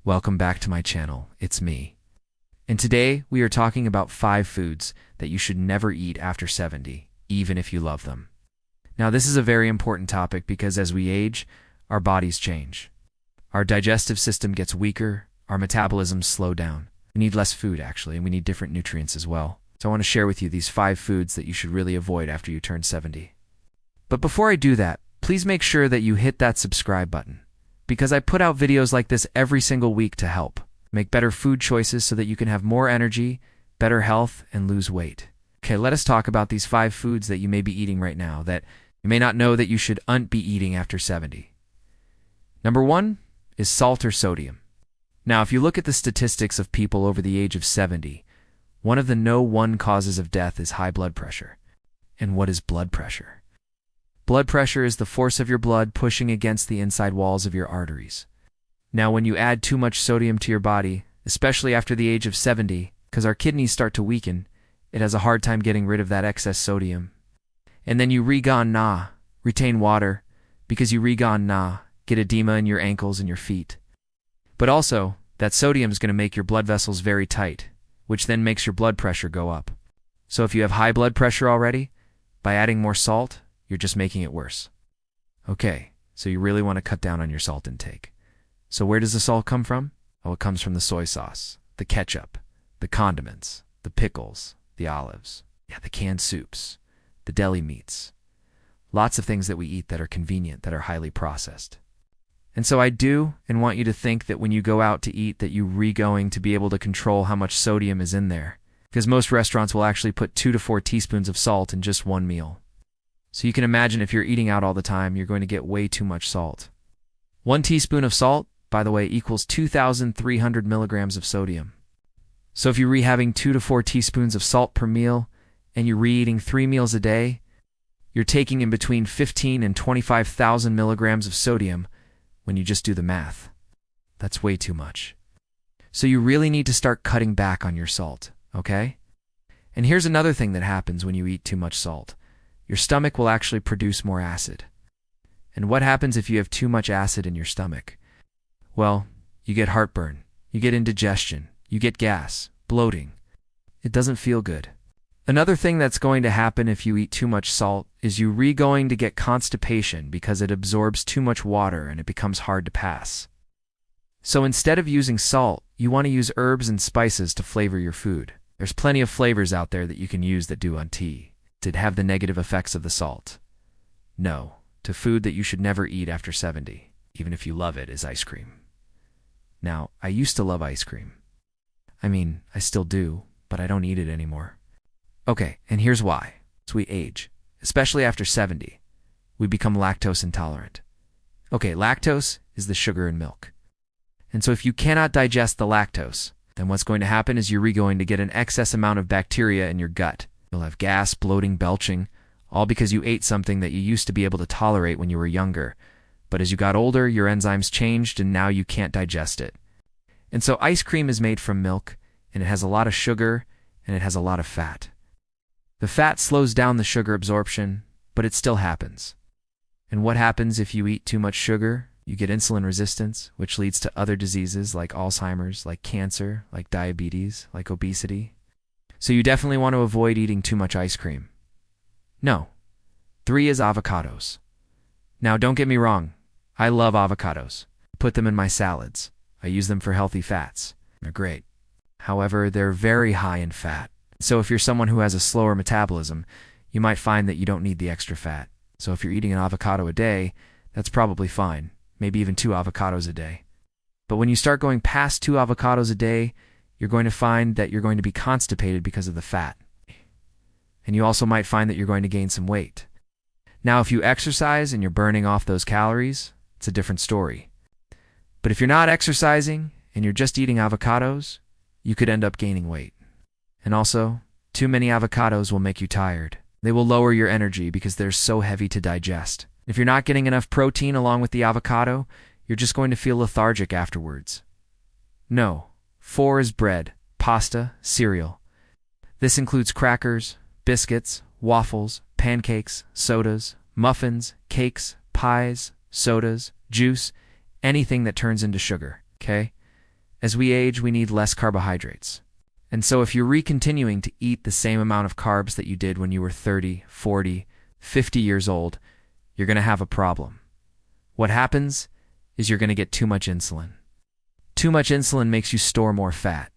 Welcome back to my channel. It's me. And today we are talking about 5 foods that you should never eat after 70, even if you love them. Now, this is a very important topic because as we age, our bodies change. Our digestive system gets weaker, our metabolisms slow down. We need less food, actually, and we need different nutrients as well. So I want to share with you these 5 foods that you should really avoid after you turn 70. But before I do that, please make sure that you hit that subscribe button, because I put out videos like this every single week to help make better food choices so that you can have more energy, better health, and lose weight. Okay, let us talk about these 5 foods that you may be eating right now that you may not know that you shouldn't be eating after 70. Number 1 is salt or sodium. Now, if you look at the statistics of people over the age of 70, one of the known causes of death is high blood pressure. And what is blood pressure? Blood pressure is the force of your blood pushing against the inside walls of your arteries. Now, when you add too much sodium to your body, especially after the age of 70, because our kidneys start to weaken, it has a hard time getting rid of that excess sodium. And then you retain water, because you get edema in your ankles and your feet. But also, that sodium is going to make your blood vessels very tight, which then makes your blood pressure go up. So if you have high blood pressure already, by adding more salt, you're just making it worse. Okay, so you really want to cut down on your salt intake. So where does the salt come from? Oh, it comes from the soy sauce, the ketchup, the condiments, the pickles, the olives, the canned soups, the deli meats. Lots of things that we eat that are convenient, that are highly processed. And so I do and want you to think that when you go out to eat that you're going to be able to control how much sodium is in there, because most restaurants will actually put 2 to 4 teaspoons of salt in just one meal. So you can imagine if you're eating out all the time, you're going to get way too much salt. 1 teaspoon of salt, by the way, equals 2,300 milligrams of sodium. So if you're having 2 to 4 teaspoons of salt per meal, and you're eating 3 meals a day, you're taking in between 15 and 25,000 milligrams of sodium when you just do the math. That's way too much. So you really need to start cutting back on your salt, okay? And here's another thing that happens when you eat too much salt. Your stomach will actually produce more acid. And what happens if you have too much acid in your stomach? Well, you get heartburn, you get indigestion, you get gas, bloating. It doesn't feel good. Another thing that's going to happen if you eat too much salt is you're going to get constipation because it absorbs too much water and it becomes hard to pass. So instead of using salt, you want to use herbs and spices to flavor your food. There's plenty of flavors out there that you can use that do on tea to have the negative effects of the salt. No, to food that you should never eat after 70, even if you love it, is ice cream. Now, I used to love ice cream. I mean, I still do, but I don't eat it anymore. Okay, and here's why. As we age, especially after 70, we become lactose intolerant. Okay, lactose is the sugar in milk. And so if you cannot digest the lactose, then what's going to happen is you're going to get an excess amount of bacteria in your gut. You'll have gas, bloating, belching, all because you ate something that you used to be able to tolerate when you were younger. But as you got older, your enzymes changed and now you can't digest it. And so ice cream is made from milk, and it has a lot of sugar, and it has a lot of fat. The fat slows down the sugar absorption, but it still happens. And what happens if you eat too much sugar? You get insulin resistance, which leads to other diseases like Alzheimer's, like cancer, like diabetes, like obesity. So you definitely want to avoid eating too much ice cream. No. 3 is avocados. Now, don't get me wrong. I love avocados. Put them in my salads. I use them for healthy fats. They're great. However, they're very high in fat. So if you're someone who has a slower metabolism, you might find that you don't need the extra fat. So if you're eating an avocado a day, that's probably fine. Maybe even 2 avocados a day. But when you start going past 2 avocados a day, you're going to find that you're going to be constipated because of the fat. And you also might find that you're going to gain some weight. Now, if you exercise and you're burning off those calories, it's a different story. But if you're not exercising and you're just eating avocados, you could end up gaining weight. And also, too many avocados will make you tired. They will lower your energy because they're so heavy to digest. If you're not getting enough protein along with the avocado, you're just going to feel lethargic afterwards. No. 4 is bread, pasta, cereal. This includes crackers, biscuits, waffles, pancakes, sodas, muffins, cakes, pies, sodas, juice, anything that turns into sugar, okay? As we age, we need less carbohydrates. And so if you're continuing to eat the same amount of carbs that you did when you were 30, 40, 50 years old, you're going to have a problem. What happens is you're going to get too much insulin. Too much insulin makes you store more fat.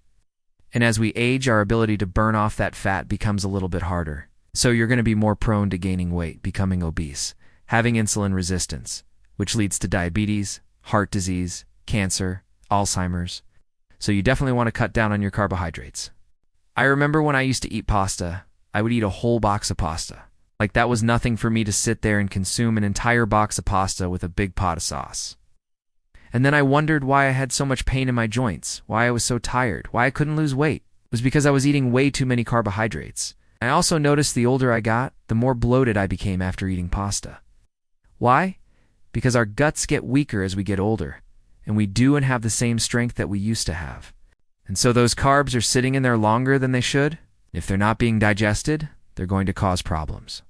And as we age, our ability to burn off that fat becomes a little bit harder. So you're going to be more prone to gaining weight, becoming obese, having insulin resistance, which leads to diabetes, heart disease, cancer, Alzheimer's. So you definitely want to cut down on your carbohydrates. I remember when I used to eat pasta, I would eat a whole box of pasta. Like that was nothing for me to sit there and consume an entire box of pasta with a big pot of sauce. And then I wondered why I had so much pain in my joints, why I was so tired, why I couldn't lose weight. It was because I was eating way too many carbohydrates. I also noticed the older I got, the more bloated I became after eating pasta. Why? Because our guts get weaker as we get older, and we don't have the same strength that we used to have. And so those carbs are sitting in there longer than they should. If they're not being digested, they're going to cause problems.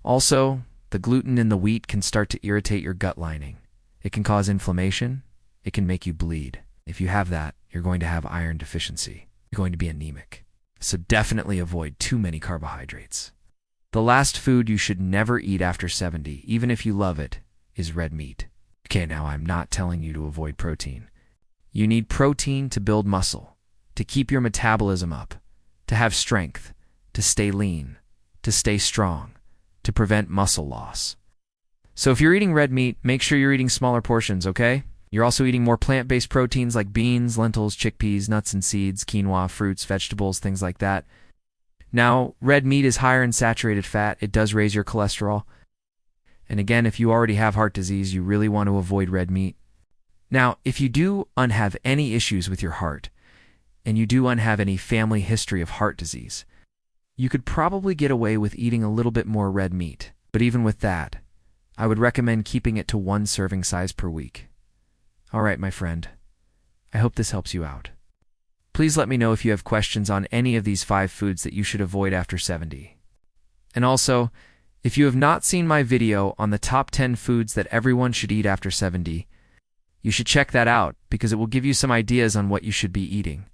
Also, the gluten in the wheat can start to irritate your gut lining. It can cause inflammation. It can make you bleed. If you have that, you're going to have iron deficiency. You're going to be anemic. So definitely avoid too many carbohydrates. The last food you should never eat after 70, even if you love it, is red meat. Okay, now I'm not telling you to avoid protein. You need protein to build muscle, to keep your metabolism up, to have strength, to stay lean, to stay strong, to prevent muscle loss. So if you're eating red meat, make sure you're eating smaller portions, okay? You're also eating more plant-based proteins like beans, lentils, chickpeas, nuts and seeds, quinoa, fruits, vegetables, things like that. Now, red meat is higher in saturated fat. It does raise your cholesterol. And again, if you already have heart disease, you really want to avoid red meat. Now, if you do have any issues with your heart, and you do have any family history of heart disease, you could probably get away with eating a little bit more red meat. But even with that, I would recommend keeping it to 1 serving size per week. All right, my friend. I hope this helps you out. Please let me know if you have questions on any of these 5 foods that you should avoid after 70. And also, if you have not seen my video on the top 10 foods that everyone should eat after 70, you should check that out because it will give you some ideas on what you should be eating.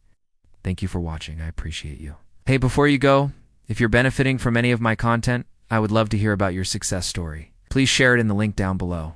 Thank you for watching. I appreciate you. Hey, before you go, if you're benefiting from any of my content, I would love to hear about your success story. Please share it in the link down below.